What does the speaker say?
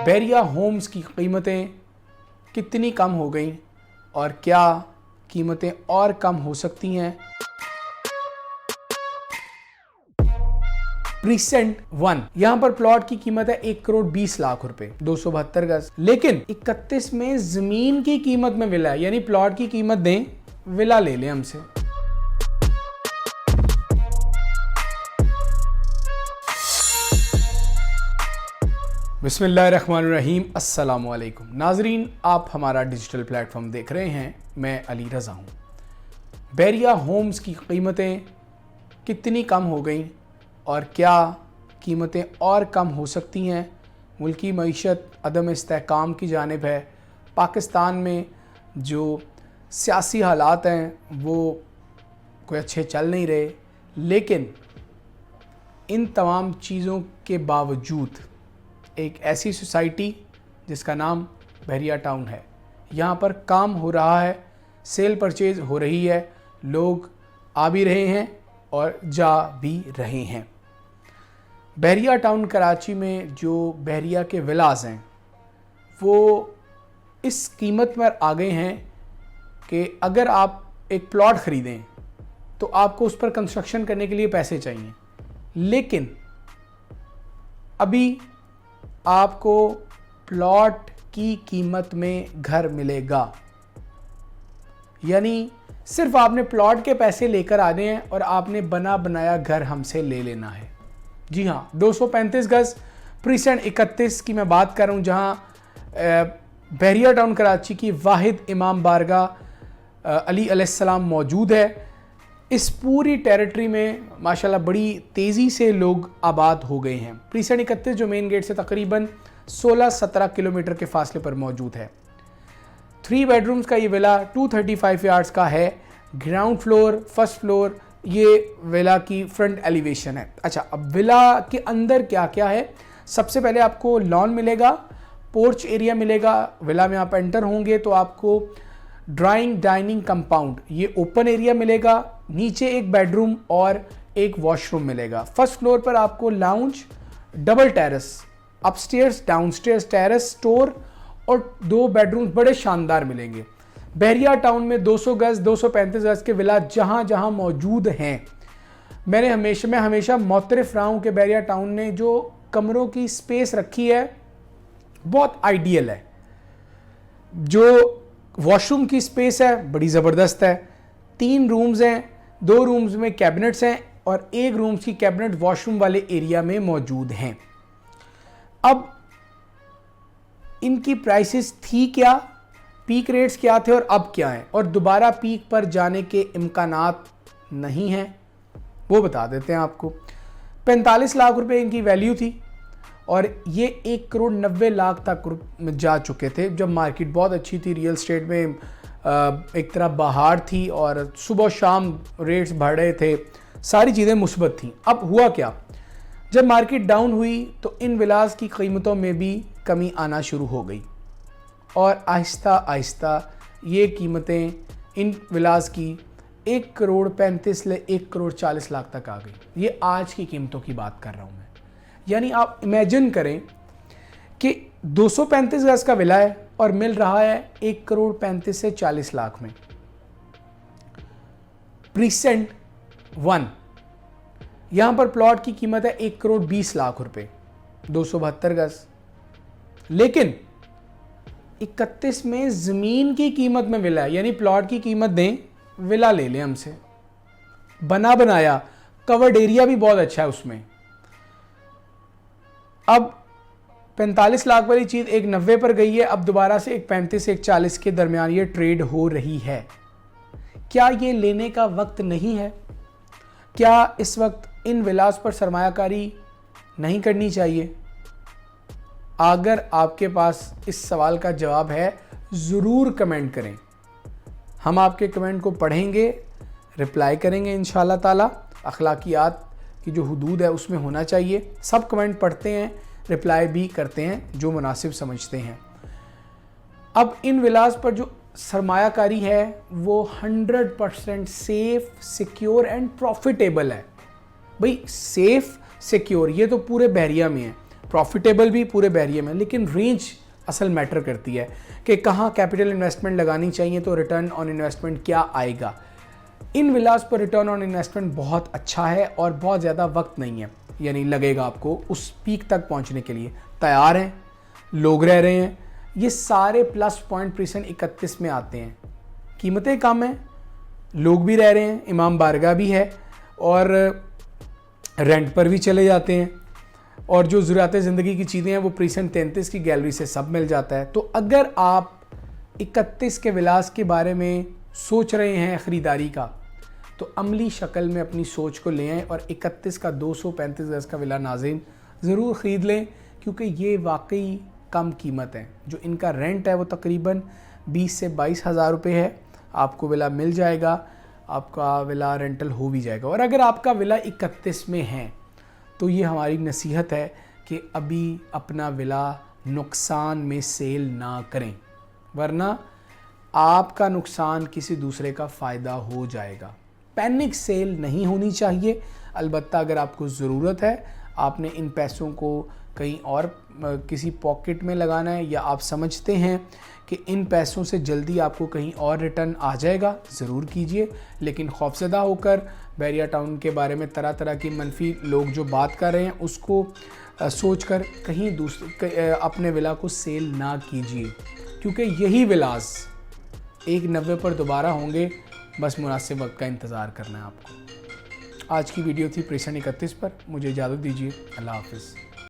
Bairiya Holmes की कीमतें कितनी कम हो गई और क्या कीमतें और कम हो सकती हैं। प्रीसेंट 1 यहां पर प्लॉट की कीमत है 1,20,00,000 रुपए, 272 गज। लेकिन 31 में जमीन की कीमत में विला है, यानी प्लॉट की कीमत दें, विला ले लें हमसे। बिस्मिल्लाहिर्रहमानिर्रहीम, अस्सलामुअलैकुम नाजरीन, आप हमारा डिजिटल प्लेटफॉर्म देख रहे हैं। मैं अली रज़ा हूँ। बैरिया होम्स की कीमतें कितनी कम हो गई और क्या कीमतें और कम हो सकती हैं। मुल्की मईशत अदम इस्तेहकाम की जानिब है। पाकिस्तान में जो सियासी हालात हैं वो कोई अच्छे चल नहीं रहे, लेकिन इन तमाम चीज़ों के बावजूद एक ऐसी सोसाइटी जिसका नाम बैरिया टाउन है, यहाँ पर काम हो रहा है, सेल परचेज हो रही है, लोग आ भी रहे हैं और जा भी रहे हैं। बैरिया टाउन कराची में जो बैरिया के विलास हैं वो इस कीमत पर आ गए हैं कि अगर आप एक प्लॉट ख़रीदें तो आपको उस पर कंस्ट्रक्शन करने के लिए पैसे चाहिए, लेकिन अभी आपको प्लॉट की कीमत में घर मिलेगा। यानी सिर्फ आपने प्लॉट के पैसे लेकर आने हैं और आपने बना बनाया घर हमसे ले लेना है। जी हाँ, 235 गज प्रीसेंट 31 की मैं बात कर रहा हूँ, जहाँ बैरिया टाउन कराची की वाहिद इमाम बारगाह अली अलैहिस्सलाम मौजूद है। इस पूरी टेरिटरी में माशाल्लाह बड़ी तेज़ी से लोग आबाद हो गए हैं। प्रीसेंट 31 जो मेन गेट से तकरीबन 16-17 किलोमीटर के फासले पर मौजूद है। 3 बेडरूम्स का ये विला 235 यार्ड्स का है। ग्राउंड फ्लोर, फर्स्ट फ्लोर, ये विला की फ्रंट एलिवेशन है। अच्छा, अब विला के अंदर क्या क्या है। सबसे पहले आपको लॉन मिलेगा, पोर्च एरिया मिलेगा। विला में आप एंटर होंगे तो आपको ड्राइंग डाइनिंग कंपाउंड, ये ओपन एरिया मिलेगा। नीचे एक बेडरूम और एक वॉशरूम मिलेगा। फर्स्ट फ्लोर पर आपको lounge, double terrace, upstairs downstairs terrace, store और 2 बेडरूम्स बड़े शानदार मिलेंगे। बैरिया टाउन में 200 गज 235 गज के विला जहां जहां मौजूद हैं। मैं हमेशा मोतरफ रहा हूं कि बैरिया टाउन ने जो कमरों की स्पेस रखी है बहुत आइडियल है। जो वॉशरूम की स्पेस है बड़ी ज़बरदस्त है। 3 रूम्स हैं, 2 रूम्स में कैबिनेट्स हैं और 1 रूम की कैबिनेट वॉशरूम वाले एरिया में मौजूद हैं। अब इनकी प्राइसेस थी क्या, पीक रेट्स क्या थे और अब क्या हैं, और दोबारा पीक पर जाने के इम्कानात नहीं हैं, वो बता देते हैं आपको। 45 लाख रुपए इनकी वैल्यू थी और ये 1,90,00,000 तक जा चुके थे जब मार्केट बहुत अच्छी थी। रियल स्टेट में एक तरह बहार थी और सुबह शाम रेट्स बढ़ रहे थे, सारी चीज़ें मुस्बत थीं। अब हुआ क्या, जब मार्केट डाउन हुई तो इन विलास की कीमतों में भी कमी आना शुरू हो गई और आहिस्ता आहिस्ता ये कीमतें इन विलास की 1,35,00,000 ले 1,40,00,000 तक आ गई। ये आज की कीमतों की बात कर रहा हूँ मैं। यानी आप इमेजिन करें कि 235 गज का विला है और मिल रहा है 1,35,00,000 से 40 लाख में। प्रीसेंट 1 यहां पर प्लॉट की कीमत है 1,20,00,000 रुपए, 272 गज। लेकिन 31 में जमीन की कीमत में विला है, यानी प्लॉट की कीमत दें, विला ले लें हमसे। बना बनाया, कवर्ड एरिया भी बहुत अच्छा है उसमें। अब 45 लाख वाली चीज़ 1,90 पर गई है, अब दोबारा से 1,35 से 1,40 के दरमियान ये ट्रेड हो रही है। क्या ये लेने का वक्त नहीं है? क्या इस वक्त इन विलास पर सरमायाकारी नहीं करनी चाहिए? अगर आपके पास इस सवाल का जवाब है, ज़रूर कमेंट करें। हम आपके कमेंट को पढ़ेंगे, रिप्लाई करेंगे इंशाल्लाह ताला। अखलाकियात की जो हुदूद है उसमें होना चाहिए। सब कमेंट पढ़ते हैं, रिप्लाई भी करते हैं जो मुनासिब समझते हैं। अब इन विलास पर जो सरमायाकारी है वो 100% सेफ, सिक्योर एंड प्रॉफिटेबल है। भाई सेफ सिक्योर, ये तो पूरे बहरिया में है, प्रॉफिटेबल भी पूरे बहरिया में, लेकिन रेंज असल मैटर करती है कि कहाँ कैपिटल इन्वेस्टमेंट लगानी चाहिए, तो रिटर्न ऑन इन्वेस्टमेंट क्या आएगा। इन विलास पर रिटर्न ऑन इन्वेस्टमेंट बहुत अच्छा है और बहुत ज़्यादा वक्त नहीं है, यानी लगेगा आपको उस पीक तक पहुँचने के लिए। तैयार हैं, लोग रह रहे हैं, ये सारे प्लस पॉइंट प्रीसेंट 31 में आते हैं। कीमतें कम हैं, लोग भी रह रहे हैं, इमाम बारगाह भी है और रेंट पर भी चले जाते हैं, और जो ज़रूरत ज़िंदगी की चीज़ें हैं वो प्रीसेंट 33 की गैलरी से सब मिल जाता है। तो अगर आप 31 के विलास के बारे में सोच रहे हैं ख़रीदारी का, तो अमली शक्ल में अपनी सोच को ले आएँ और 31 का 235 गज़ का विला नाज़रीन ज़रूर ख़रीद लें, क्योंकि ये वाकई कम कीमत है। जो इनका रेंट है वो तकरीबन 20 से 22 हज़ार रुपये है। आपको विला मिल जाएगा, आपका विला रेंटल हो भी जाएगा। और अगर आपका विला 31 में है तो ये हमारी नसीहत है कि अभी अपना विला नुकसान में सेल ना करें, वरना आपका नुकसान किसी दूसरे का फ़ायदा हो जाएगा। पैनिक सेल नहीं होनी चाहिए। अलबत्ता अगर आपको ज़रूरत है, आपने इन पैसों को कहीं और किसी पॉकेट में लगाना है, या आप समझते हैं कि इन पैसों से जल्दी आपको कहीं और रिटर्न आ जाएगा, ज़रूर कीजिए। लेकिन खौफज़दा होकर बहरिया टाउन के बारे में तरह तरह की मनफी लोग जो बात कर रहे हैं उसको सोचकर कहीं दूसरे अपने विला को सेल ना कीजिए, क्योंकि यही विलास 190 पर दोबारा होंगे। बस मुनासिब वक्त का इंतज़ार करना है आपको। आज की वीडियो थी प्रीसेंट 31 पर। मुझे इजाज़त दीजिए। अल्लाह हाफ़िज़।